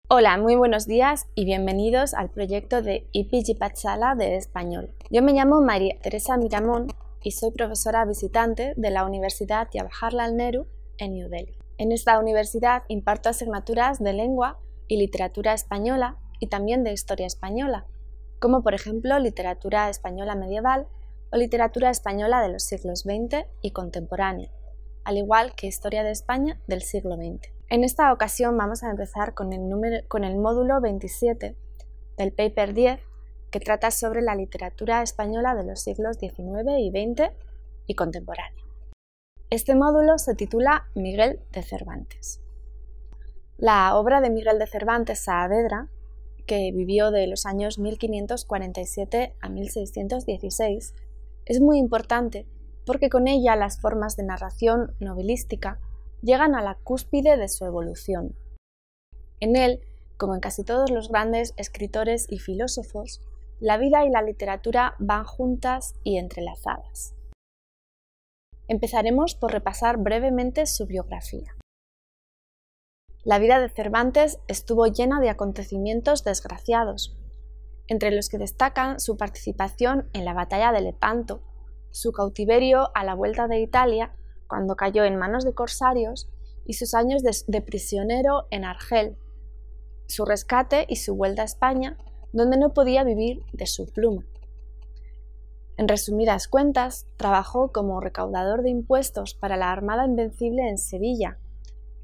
Hola, muy buenos días y bienvenidos al proyecto de IPG Patshala de español. Yo me llamo María Teresa Miramón y soy profesora visitante de la Universidad Jawaharlal Nehru en New Delhi. En esta universidad imparto asignaturas de lengua y literatura española y también de historia española, como por ejemplo literatura española medieval o literatura española de los siglos XX y contemporánea, al igual que historia de España del siglo XX. En esta ocasión vamos a empezar con el módulo 27 del paper 10, que trata sobre la literatura española de los siglos XIX y XX y contemporánea. Este módulo se titula Miguel de Cervantes. La obra de Miguel de Cervantes Saavedra, que vivió de los años 1547 a 1616, es muy importante porque con ella las formas de narración novelística llegan a la cúspide de su evolución. En él, como en casi todos los grandes escritores y filósofos, la vida y la literatura van juntas y entrelazadas. Empezaremos por repasar brevemente su biografía. La vida de Cervantes estuvo llena de acontecimientos desgraciados, entre los que destacan su participación en la batalla de Lepanto, su cautiverio a la vuelta de Italia cuando cayó en manos de corsarios, y sus años de prisionero en Argel, su rescate y su vuelta a España, donde no podía vivir de su pluma. En resumidas cuentas, trabajó como recaudador de impuestos para la Armada Invencible en Sevilla.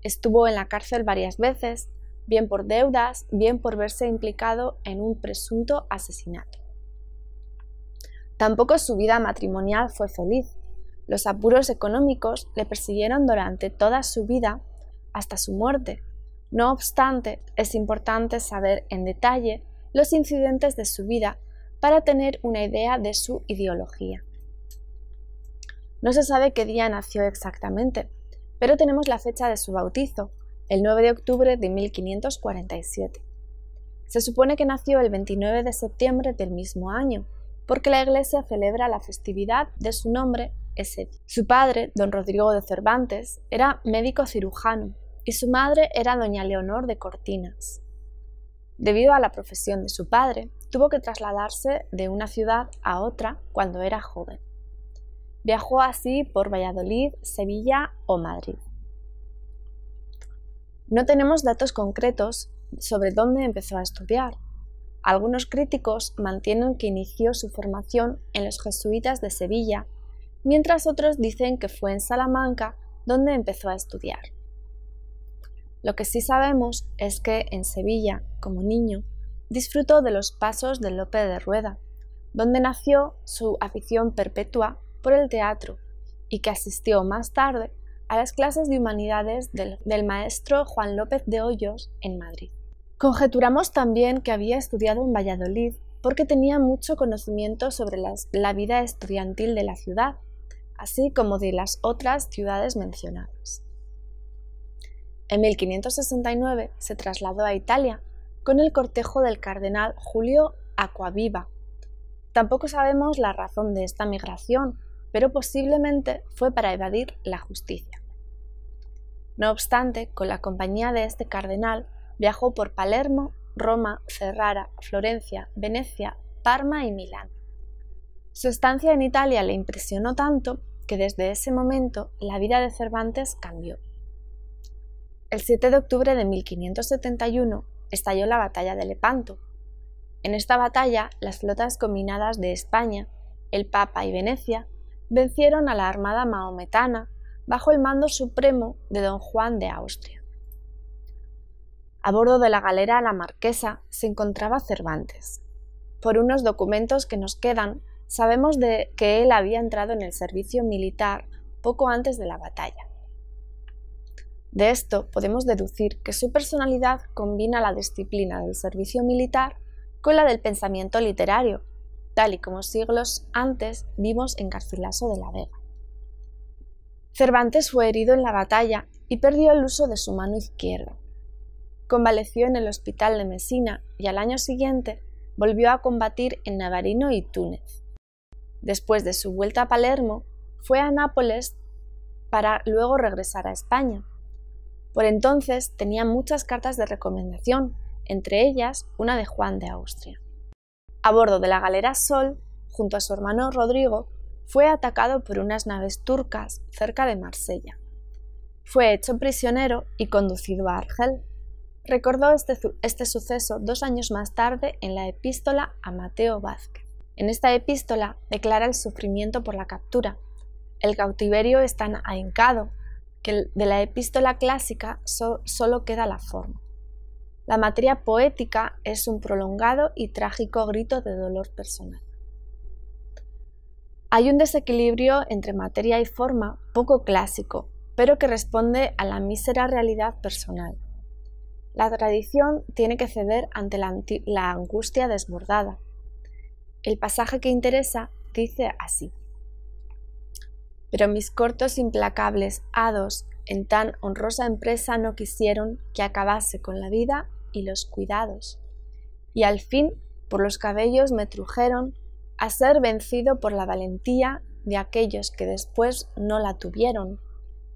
Estuvo en la cárcel varias veces, bien por deudas, bien por verse implicado en un presunto asesinato. Tampoco su vida matrimonial fue feliz. Los apuros económicos le persiguieron durante toda su vida hasta su muerte. No obstante, es importante saber en detalle los incidentes de su vida para tener una idea de su ideología. No se sabe qué día nació exactamente, pero tenemos la fecha de su bautizo, el 9 de octubre de 1547. Se supone que nació el 29 de septiembre del mismo año, porque la Iglesia celebra la festividad de su nombre ese día. Su padre, don Rodrigo de Cervantes, era médico cirujano y su madre era doña Leonor de Cortinas. Debido a la profesión de su padre, tuvo que trasladarse de una ciudad a otra cuando era joven. Viajó así por Valladolid, Sevilla o Madrid. No tenemos datos concretos sobre dónde empezó a estudiar. Algunos críticos mantienen que inició su formación en los jesuitas de Sevilla, mientras otros dicen que fue en Salamanca donde empezó a estudiar. Lo que sí sabemos es que en Sevilla, como niño, disfrutó de los pasos de Lope de Rueda, donde nació su afición perpetua por el teatro y que asistió más tarde a las clases de humanidades del maestro Juan López de Hoyos en Madrid. Conjeturamos también que había estudiado en Valladolid porque tenía mucho conocimiento sobre la vida estudiantil de la ciudad, así como de las otras ciudades mencionadas. En 1569 se trasladó a Italia con el cortejo del cardenal Julio Acquaviva. Tampoco sabemos la razón de esta migración, pero posiblemente fue para evadir la justicia. No obstante, con la compañía de este cardenal viajó por Palermo, Roma, Ferrara, Florencia, Venecia, Parma y Milán. Su estancia en Italia le impresionó tanto que desde ese momento la vida de Cervantes cambió. El 7 de octubre de 1571 estalló la batalla de Lepanto. En esta batalla, las flotas combinadas de España, el Papa y Venecia vencieron a la armada mahometana bajo el mando supremo de don Juan de Austria. A bordo de la galera La Marquesa se encontraba Cervantes. Por unos documentos que nos quedan, sabemos que él había entrado en el servicio militar poco antes de la batalla. De esto podemos deducir que su personalidad combina la disciplina del servicio militar con la del pensamiento literario, tal y como siglos antes vimos en Garcilaso de la Vega. Cervantes fue herido en la batalla y perdió el uso de su mano izquierda. Convaleció en el hospital de Mesina y al año siguiente volvió a combatir en Navarino y Túnez. Después de su vuelta a Palermo, fue a Nápoles para luego regresar a España. Por entonces tenía muchas cartas de recomendación entre ellas una de Juan de Austria. A bordo de la galera Sol, junto a su hermano Rodrigo, fue atacado por unas naves turcas cerca de Marsella. Fue hecho prisionero y conducido a Argel. Recordó este suceso 2 años más tarde en la epístola a Mateo Vázquez. En esta epístola declara el sufrimiento por la captura. El cautiverio es tan ahincado que de la epístola clásica solo queda la forma. La materia poética es un prolongado y trágico grito de dolor personal. Hay un desequilibrio entre materia y forma poco clásico, pero que responde a la mísera realidad personal. La tradición tiene que ceder ante la angustia desbordada. El pasaje que interesa dice así: pero mis cortos implacables hados en tan honrosa empresa no quisieron que acabase con la vida y los cuidados, y al fin por los cabellos me trujeron a ser vencido por la valentía de aquellos que después no la tuvieron,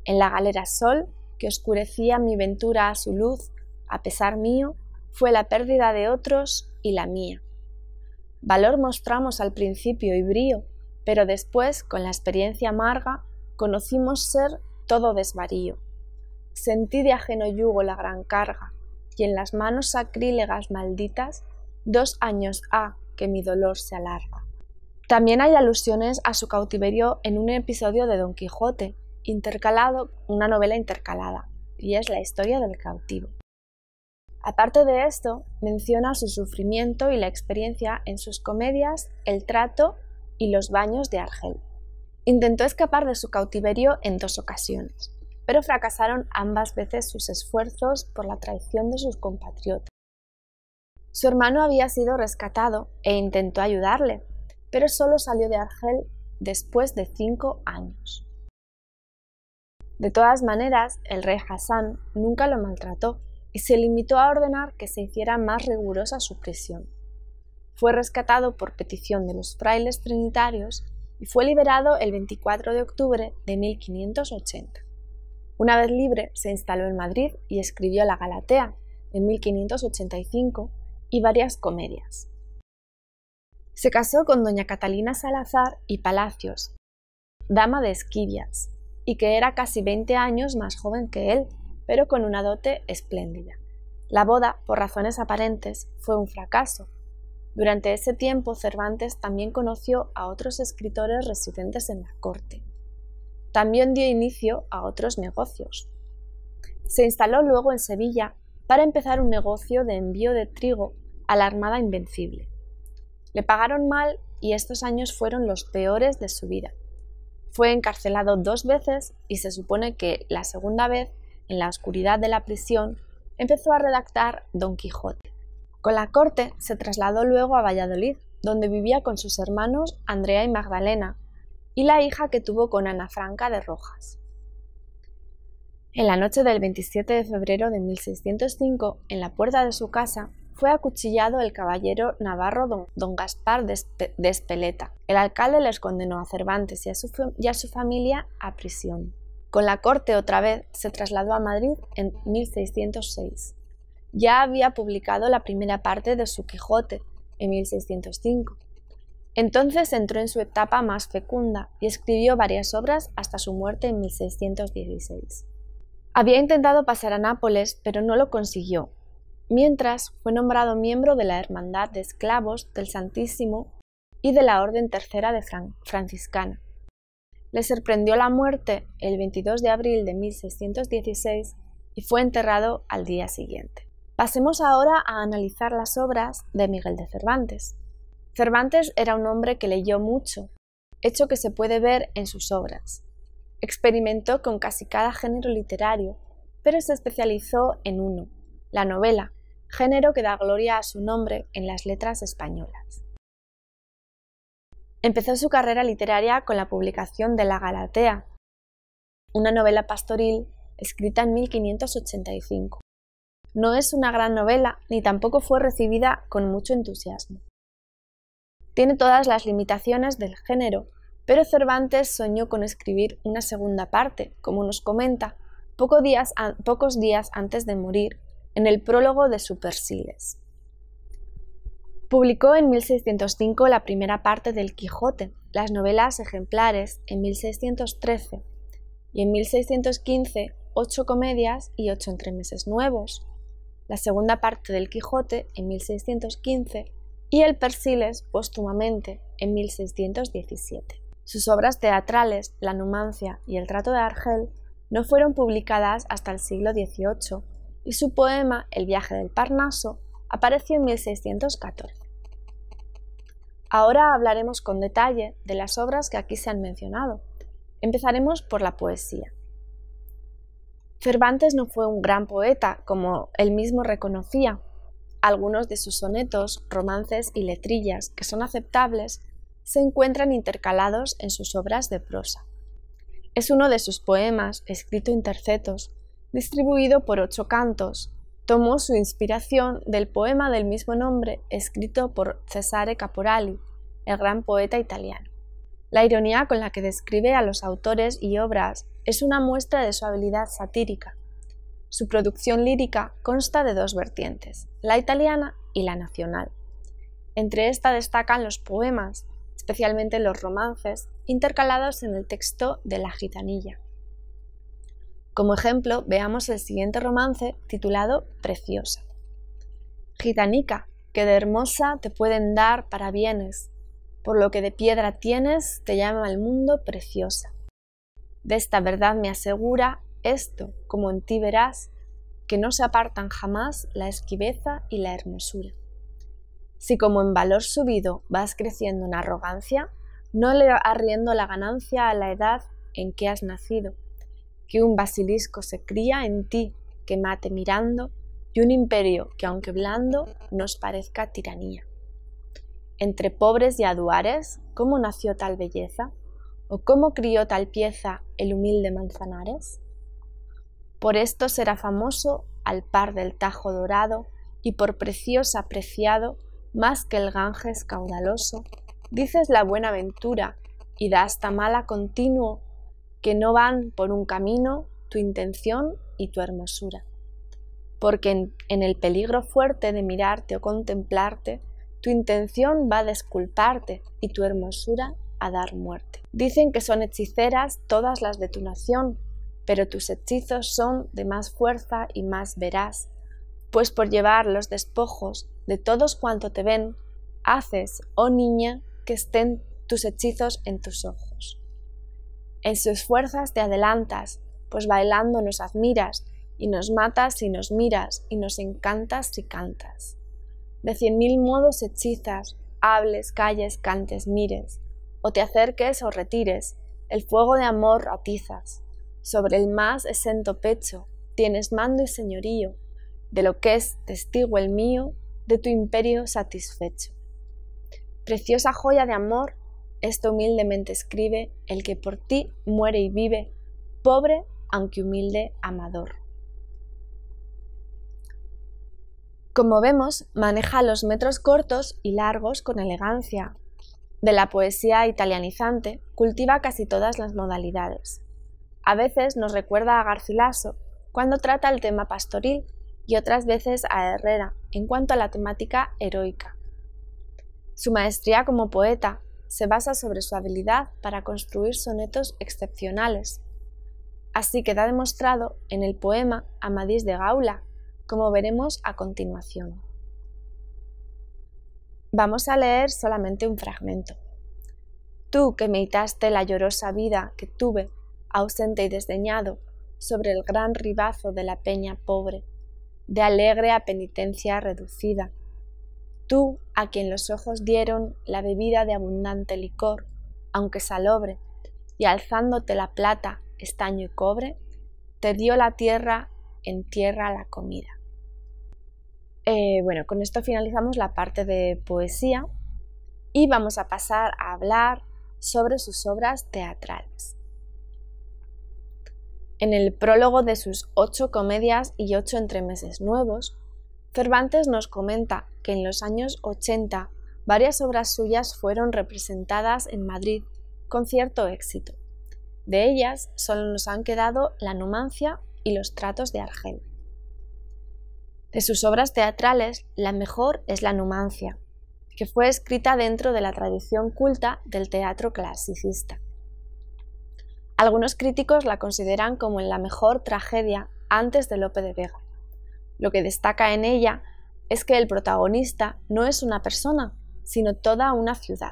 en la galera Sol que oscurecía mi ventura a su luz, a pesar mío, fue la pérdida de otros y la mía. Valor mostramos al principio y brío, pero después, con la experiencia amarga, conocimos ser todo desvarío. Sentí de ajeno yugo la gran carga, y en las manos sacrílegas malditas, 2 años ha que mi dolor se alarga. También hay alusiones a su cautiverio en un episodio de Don Quijote, una novela intercalada, y es la historia del cautivo. Aparte de esto, menciona su sufrimiento y la experiencia en sus comedias El trato y Los baños de Argel. Intentó escapar de su cautiverio en 2 ocasiones, pero fracasaron ambas veces sus esfuerzos por la traición de sus compatriotas. Su hermano había sido rescatado e intentó ayudarle, pero solo salió de Argel después de 5 años. De todas maneras, el rey Hassan nunca lo maltrató y se limitó a ordenar que se hiciera más rigurosa su prisión. Fue rescatado por petición de los frailes trinitarios y fue liberado el 24 de octubre de 1580. Una vez libre, se instaló en Madrid y escribió la Galatea en 1585 y varias comedias. Se casó con doña Catalina Salazar y Palacios, dama de Esquivias, y que era casi 20 años más joven que él, pero con una dote espléndida. La boda, por razones aparentes, fue un fracaso. Durante ese tiempo, Cervantes también conoció a otros escritores residentes en la corte. También dio inicio a otros negocios. Se instaló luego en Sevilla para empezar un negocio de envío de trigo a la Armada Invencible. Le pagaron mal y estos años fueron los peores de su vida. Fue encarcelado 2 veces y se supone que la segunda vez, en la oscuridad de la prisión, empezó a redactar Don Quijote. Con la corte se trasladó luego a Valladolid, donde vivía con sus hermanos Andrea y Magdalena, y la hija que tuvo con Ana Franca de Rojas. En la noche del 27 de febrero de 1605, en la puerta de su casa, fue acuchillado el caballero navarro don Gaspar de Espeleta. El alcalde les condenó a Cervantes y a su familia a prisión. Con la corte otra vez se trasladó a Madrid en 1606. Ya había publicado la primera parte de su Quijote en 1605. Entonces entró en su etapa más fecunda y escribió varias obras hasta su muerte en 1616. Había intentado pasar a Nápoles, pero no lo consiguió. Mientras, fue nombrado miembro de la Hermandad de Esclavos del Santísimo y de la Orden Tercera de Franciscana. Le sorprendió la muerte el 22 de abril de 1616 y fue enterrado al día siguiente. Pasemos ahora a analizar las obras de Miguel de Cervantes. Cervantes era un hombre que leyó mucho, hecho que se puede ver en sus obras. Experimentó con casi cada género literario, pero se especializó en uno, la novela, género que da gloria a su nombre en las letras españolas. Empezó su carrera literaria con la publicación de La Galatea, una novela pastoril escrita en 1585. No es una gran novela, ni tampoco fue recibida con mucho entusiasmo. Tiene todas las limitaciones del género, pero Cervantes soñó con escribir una segunda parte, como nos comenta, pocos días antes de morir, en el prólogo de su Persiles. Publicó en 1605 la primera parte del Quijote, las novelas ejemplares en 1613 y en 1615 8 comedias y 8 entremeses nuevos, la segunda parte del Quijote en 1615 y el Persiles póstumamente en 1617. Sus obras teatrales, La Numancia y El trato de Argel, no fueron publicadas hasta el siglo XVIII y su poema El viaje del Parnaso apareció en 1614. Ahora hablaremos con detalle de las obras que aquí se han mencionado. Empezaremos por la poesía. Cervantes no fue un gran poeta, como él mismo reconocía. Algunos de sus sonetos, romances y letrillas, que son aceptables, se encuentran intercalados en sus obras de prosa. Es uno de sus poemas, escrito en tercetos, distribuido por 8 cantos. Tomó su inspiración del poema del mismo nombre, escrito por Cesare Caporali, el gran poeta italiano. La ironía con la que describe a los autores y obras es una muestra de su habilidad satírica. Su producción lírica consta de 2 vertientes, la italiana y la nacional. Entre esta destacan los poemas, especialmente los romances, intercalados en el texto de La Gitanilla. Como ejemplo, veamos el siguiente romance titulado Preciosa. Gitanica, que de hermosa te pueden dar para bienes, por lo que de piedra tienes, te llama el mundo preciosa. De esta verdad me asegura esto, como en ti verás, que no se apartan jamás la esquiveza y la hermosura. Si como en valor subido vas creciendo en arrogancia, no le arriendo la ganancia a la edad en que has nacido, que un basilisco se cría en ti que mate mirando, y un imperio que aunque blando nos parezca tiranía. Entre pobres y aduares, ¿cómo nació tal belleza? ¿O cómo crió tal pieza el humilde Manzanares? Por esto será famoso al par del Tajo dorado, y por preciosa apreciado más que el Ganges caudaloso. Dices la buena ventura, y da hasta mala continuo, que no van por un camino tu intención y tu hermosura. Porque en el peligro fuerte de mirarte o contemplarte, tu intención va a desculparte y tu hermosura a dar muerte. Dicen que son hechiceras todas las de tu nación, pero tus hechizos son de más fuerza y más veraz, pues por llevar los despojos de todos cuanto te ven, haces, oh niña, que estén tus hechizos en tus ojos. En sus fuerzas te adelantas, pues bailando nos admiras, y nos matas si nos miras, y nos encantas si cantas. De 100.000 modos hechizas, hables, calles, cantes, mires, o te acerques o retires, el fuego de amor atizas. Sobre el más exento pecho tienes mando y señorío, de lo que es testigo el mío, de tu imperio satisfecho. Preciosa joya de amor, esto humildemente escribe el que por ti muere y vive, pobre aunque humilde amador. Como vemos, maneja los metros cortos y largos con elegancia. De la poesía italianizante, cultiva casi todas las modalidades. A veces nos recuerda a Garcilaso cuando trata el tema pastoril y otras veces a Herrera en cuanto a la temática heroica. Su maestría como poeta se basa sobre su habilidad para construir sonetos excepcionales. Así queda demostrado en el poema Amadís de Gaula, como veremos a continuación. Vamos a leer solamente un fragmento. Tú que meditaste la llorosa vida que tuve, ausente y desdeñado, sobre el gran ribazo de la peña pobre, de alegre a penitencia reducida. Tú, a quien los ojos dieron la bebida de abundante licor, aunque salobre, y alzándote la plata, estaño y cobre, te dio la tierra en tierra la comida. Bueno, con esto finalizamos la parte de poesía y vamos a pasar a hablar sobre sus obras teatrales. En el prólogo de sus 8 comedias y 8 entremeses nuevos, Cervantes nos comenta que en los años 80 varias obras suyas fueron representadas en Madrid con cierto éxito. De ellas solo nos han quedado La Numancia y Los tratos de Argel. De sus obras teatrales, la mejor es la Numancia, que fue escrita dentro de la tradición culta del teatro clasicista. Algunos críticos la consideran como la mejor tragedia antes de Lope de Vega. Lo que destaca en ella es que el protagonista no es una persona, sino toda una ciudad.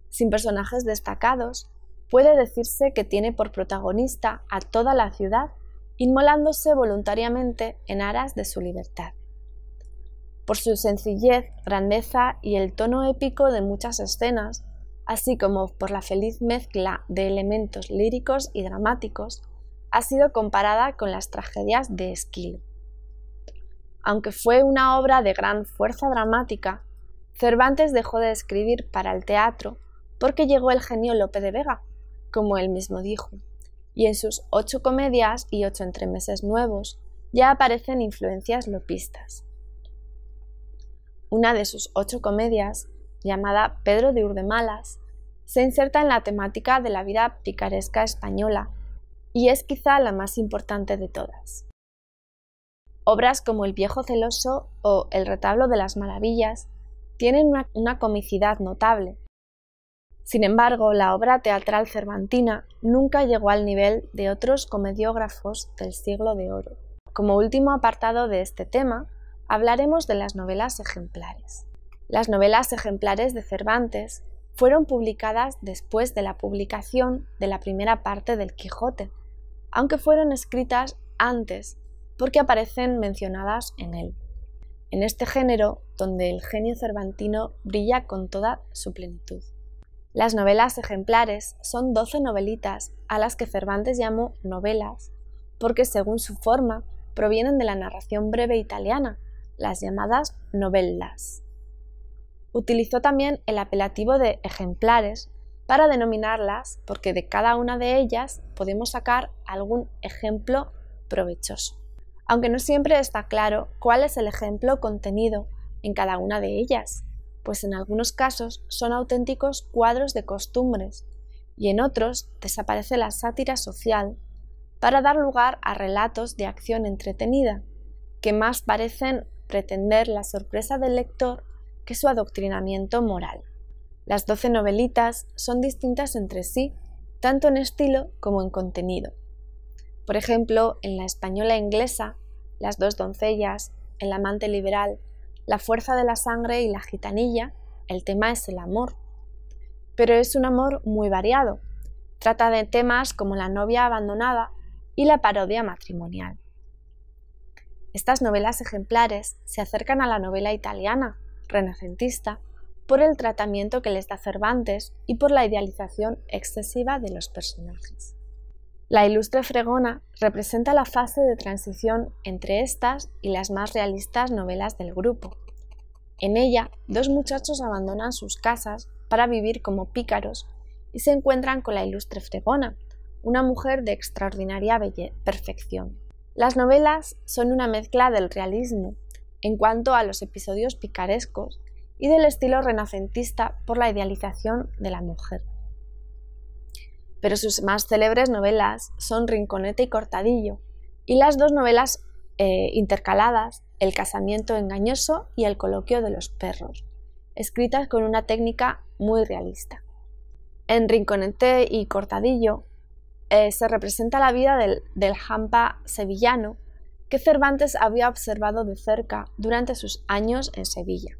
Sin personajes destacados, puede decirse que tiene por protagonista a toda la ciudad, inmolándose voluntariamente en aras de su libertad. Por su sencillez, grandeza y el tono épico de muchas escenas, así como por la feliz mezcla de elementos líricos y dramáticos, ha sido comparada con las tragedias de Esquilo. Aunque fue una obra de gran fuerza dramática, Cervantes dejó de escribir para el teatro porque llegó el genio Lope de Vega, como él mismo dijo, y en sus 8 comedias y 8 entremeses nuevos ya aparecen influencias lopistas. Una de sus 8 comedias, llamada Pedro de Urdemalas, se inserta en la temática de la vida picaresca española y es quizá la más importante de todas. Obras como El viejo celoso o El retablo de las maravillas tienen una comicidad notable. Sin embargo, la obra teatral cervantina nunca llegó al nivel de otros comediógrafos del siglo de oro. Como último apartado de este tema, hablaremos de las novelas ejemplares. Las novelas ejemplares de Cervantes fueron publicadas después de la publicación de la primera parte del Quijote, aunque fueron escritas antes porque aparecen mencionadas en él. En este género, donde el genio cervantino brilla con toda su plenitud. Las novelas ejemplares son 12 novelitas a las que Cervantes llamó novelas, porque según su forma provienen de la narración breve italiana, las llamadas novellas. Utilizó también el apelativo de ejemplares para denominarlas porque de cada una de ellas podemos sacar algún ejemplo provechoso, aunque no siempre está claro cuál es el ejemplo contenido en cada una de ellas, pues en algunos casos son auténticos cuadros de costumbres y en otros desaparece la sátira social para dar lugar a relatos de acción entretenida, que más parecen pretender la sorpresa del lector que su adoctrinamiento moral. Las 12 novelitas son distintas entre sí, tanto en estilo como en contenido. Por ejemplo, en La española inglesa, Las dos doncellas, El amante liberal, La fuerza de la sangre y La gitanilla, el tema es el amor. Pero es un amor muy variado. Trata de temas como la novia abandonada y la parodia matrimonial. Estas novelas ejemplares se acercan a la novela italiana, renacentista, por el tratamiento que les da Cervantes y por la idealización excesiva de los personajes. La Ilustre Fregona representa la fase de transición entre estas y las más realistas novelas del grupo. En ella, 2 muchachos abandonan sus casas para vivir como pícaros y se encuentran con la Ilustre Fregona, una mujer de extraordinaria perfección. Las novelas son una mezcla del realismo en cuanto a los episodios picarescos y del estilo renacentista por la idealización de la mujer. Pero sus más célebres novelas son Rinconete y Cortadillo, y las 2 novelas intercaladas, El casamiento engañoso y El coloquio de los perros, escritas con una técnica muy realista. En Rinconete y Cortadillo se representa la vida del hampa sevillano que Cervantes había observado de cerca durante sus años en Sevilla.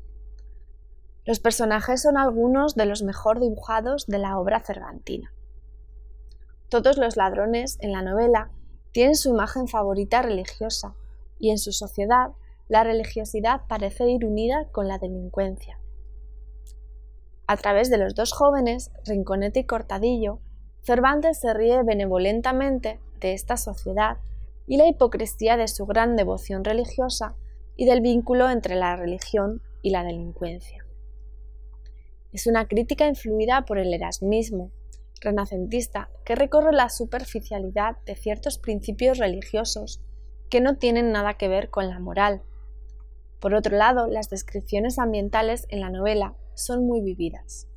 Los personajes son algunos de los mejor dibujados de la obra cervantina. Todos los ladrones en la novela tienen su imagen favorita religiosa y en su sociedad la religiosidad parece ir unida con la delincuencia. A través de los 2 jóvenes, Rinconete y Cortadillo, Cervantes se ríe benevolentamente de esta sociedad y la hipocresía de su gran devoción religiosa y del vínculo entre la religión y la delincuencia. Es una crítica influida por el erasmismo renacentista que recorre la superficialidad de ciertos principios religiosos que no tienen nada que ver con la moral. Por otro lado, las descripciones ambientales en la novela son muy vividas.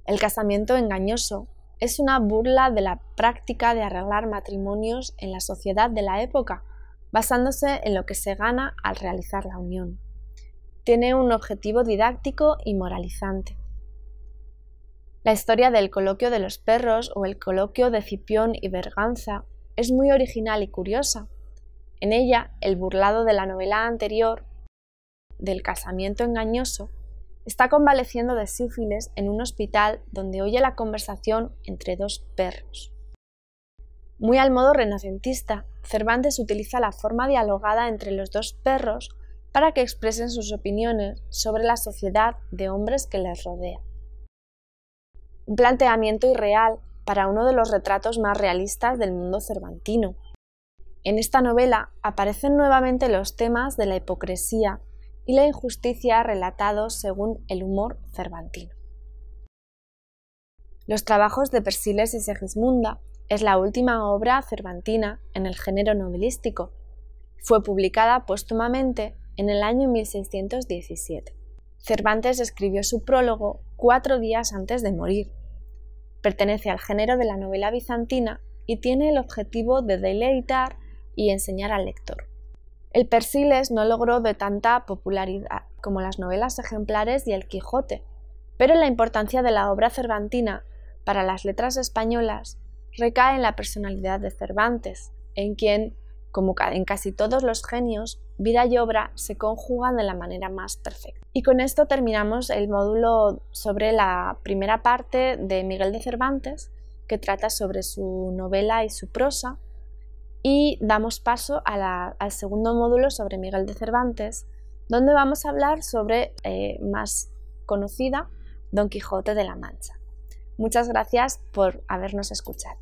El casamiento engañoso es una burla de la práctica de arreglar matrimonios en la sociedad de la época, basándose en lo que se gana al realizar la unión. Tiene un objetivo didáctico y moralizante. La historia del coloquio de los perros o el coloquio de Cipión y Berganza es muy original y curiosa. En ella, el burlado de la novela anterior, del casamiento engañoso, está convaleciendo de sífilis en un hospital donde oye la conversación entre dos perros. Muy al modo renacentista, Cervantes utiliza la forma dialogada entre los dos perros para que expresen sus opiniones sobre la sociedad de hombres que les rodea. Un planteamiento irreal para uno de los retratos más realistas del mundo cervantino. En esta novela aparecen nuevamente los temas de la hipocresía y la injusticia relatados según el humor cervantino. Los trabajos de Persíles y Segismunda es la última obra cervantina en el género novelístico. Fue publicada póstumamente en el año 1617. Cervantes escribió su prólogo 4 días antes de morir. Pertenece al género de la novela bizantina y tiene el objetivo de deleitar y enseñar al lector. El Persíles no logró de tanta popularidad como las novelas ejemplares y el Quijote, pero la importancia de la obra cervantina para las letras españolas recae en la personalidad de Cervantes, en quien, como en casi todos los genios, vida y obra se conjugan de la manera más perfecta. Y con esto terminamos el módulo sobre la primera parte de Miguel de Cervantes, que trata sobre su novela y su prosa, y damos paso al segundo módulo sobre Miguel de Cervantes, donde vamos a hablar sobre más conocida Don Quijote de la Mancha. Muchas gracias por habernos escuchado.